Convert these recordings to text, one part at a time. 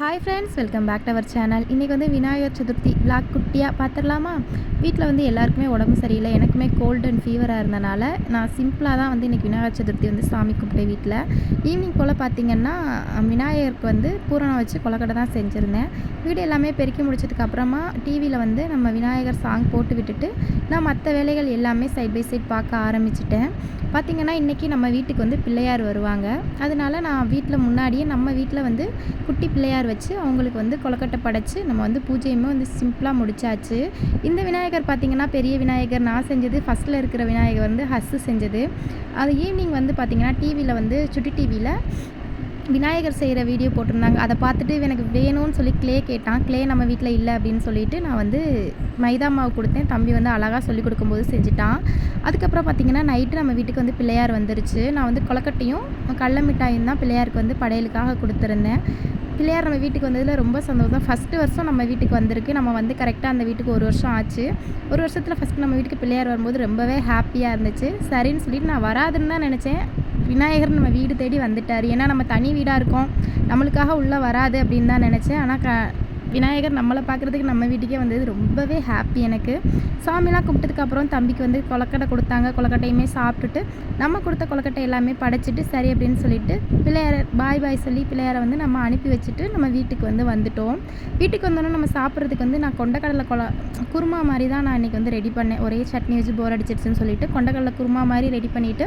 Hi friends, welcome back to our channel. இன்றைக்கி வந்து Vinayagar Chaturthi vlog குட்டியாக பார்த்துடலாமா? வீட்டில் வந்து எல்லாருக்குமே உடம்பு சரியில்லை, எனக்குமே கோல்டு அண்ட் ஃபீவராக இருந்தனால நான் சிம்பிளாக தான் வந்து இன்றைக்கி விநாயகர் சதுர்த்தி வந்து சாமி கும்பிட்டேன் வீட்டில். ஈவினிங் போல் பார்த்திங்கன்னா விநாயகருக்கு வந்து பூரணம் வச்சு கொலக்கட்டை தான் செஞ்சுருந்தேன். வீடு எல்லாமே பெருக்கி முடிச்சதுக்கப்புறமா டிவியில் வந்து நம்ம விநாயகர் சாங் போட்டு விட்டுட்டு நான் மற்ற வேலைகள் எல்லாமே சைட் பை சைட் பார்க்க ஆரம்பிச்சிட்டேன். பார்த்திங்கன்னா இன்றைக்கி நம்ம வீட்டுக்கு வந்து பிள்ளையார் வருவாங்க. அதனால நான் வீட்டில் முன்னாடியே நம்ம வீட்டில் வந்து குட்டி பிள்ளையார் வச்சு அவங்களுக்கு வந்து கொலக்கட்டை படைச்சு நம்ம வந்து பூஜையுமே வந்து சிம்பிளாக முடிச்சாச்சு. இந்த விநாயகர் பார்த்திங்கன்னா பெரிய விநாயகர் நான் செஞ்சது, ஃபஸ்ட்டில் இருக்கிற விநாயகர் வந்து ஹஸ்ஸு செஞ்சது. அது ஈவினிங் வந்து பார்த்திங்கன்னா டிவியில் வந்து சுட்டி டிவியில் விநாயகர் செய்கிற வீடியோ போட்டிருந்தாங்க. அதை பார்த்துட்டு எனக்கு வேணும்னு சொல்லி க்ளே கேட்டான். க்ளே நம்ம வீட்டில் இல்லை அப்படின்னு சொல்லிட்டு நான் வந்து மைதா மாவு கொடுத்தேன். தம்பி வந்து அழகாக சொல்லி கொடுக்கும்போது செஞ்சுட்டான். அதுக்கப்புறம் பார்த்திங்கன்னா நைட்டு நம்ம வீட்டுக்கு வந்து பிள்ளையார் வந்துருச்சு. நான் வந்து கொலக்கட்டையும் கடல மிட்டாயும் தான் பிள்ளையாருக்கு வந்து படையலுக்காக கொடுத்துருந்தேன். பிள்ளையார் நம்ம வீட்டுக்கு வந்ததில் ரொம்ப சந்தோஷம். ஃபஸ்ட்டு வருஷம் நம்ம வீட்டுக்கு வந்திருக்கு. நம்ம வந்து கரெக்டாக அந்த வீட்டுக்கு 1 வருஷம் ஆச்சு. 1 வருஷத்தில் ஃபஸ்ட்டு நம்ம வீட்டுக்கு பிள்ளையார் வரும்போது ரொம்பவே ஹாப்பியாக இருந்துச்சு. சரின்னு சொல்லிட்டு நான் வராதுன்னு தான் நினச்சேன். விநாயகர் நம்ம வீடு தேடி வந்துட்டார். ஏன்னா நம்ம தனி வீடாக இருக்கோம், நம்மளுக்காக உள்ளே வராது அப்படின்னு தான் நினச்சேன். ஆனால் விநாயகர் நம்மளை பார்க்குறதுக்கு நம்ம வீட்டுக்கே வந்தது ரொம்பவே ஹாப்பி எனக்கு. சாமிலாம் கும்பிட்டதுக்கப்புறம் தம்பிக்கு வந்து கொலக்கட்டை கொடுத்தாங்க. கொலக்கட்டையுமே சாப்பிட்டுட்டு நம்ம கொடுத்த கொலக்கட்டை எல்லாமே படைச்சிட்டு சரி அப்படின்னு சொல்லிட்டு பிள்ளையாரை பாய் சொல்லி பிள்ளையாரை வந்து நம்ம அனுப்பி வச்சுட்டு நம்ம வீட்டுக்கு வந்து வந்துட்டோம். வீட்டுக்கு வந்தோன்னே நம்ம சாப்பிட்றதுக்கு வந்து நான் கொண்டக்கடலை குருமா மாதிரி தான் நான் இன்றைக்கி வந்து ரெடி பண்ணேன். ஒரே சட்னி வச்சு போர் அடிச்சிடுச்சுன்னு சொல்லிட்டு கொண்டக்கடலை குருமா மாதிரி ரெடி பண்ணிவிட்டு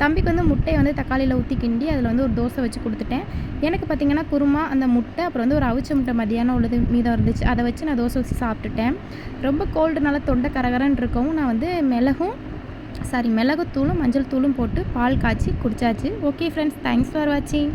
தம்பிக்கு வந்து முட்டையை வந்து தக்காளியில் ஊற்றி கிண்டி அதில் வந்து ஒரு தோசை வச்சு கொடுத்துட்டேன். எனக்கு பார்த்திங்கன்னா குருமா, அந்த முட்டை, அப்புறம் வந்து ஒரு அவிச்ச முட்டை மதியானம் உள்ளது மீதம் இருந்துச்சு. அதை வச்சு நான் தோசை வச்சு சாப்பிட்டுட்டேன். ரொம்ப கோல்டுனால தொண்டை கரகரன்னு இருக்கவும் நான் வந்து மிளகுத்தூளும் மஞ்சள் தூளும் போட்டு பால் காய்ச்சி குடித்தாச்சு. ஓகே ஃப்ரெண்ட்ஸ், தேங்க்ஸ் ஃபார் வாட்சிங்.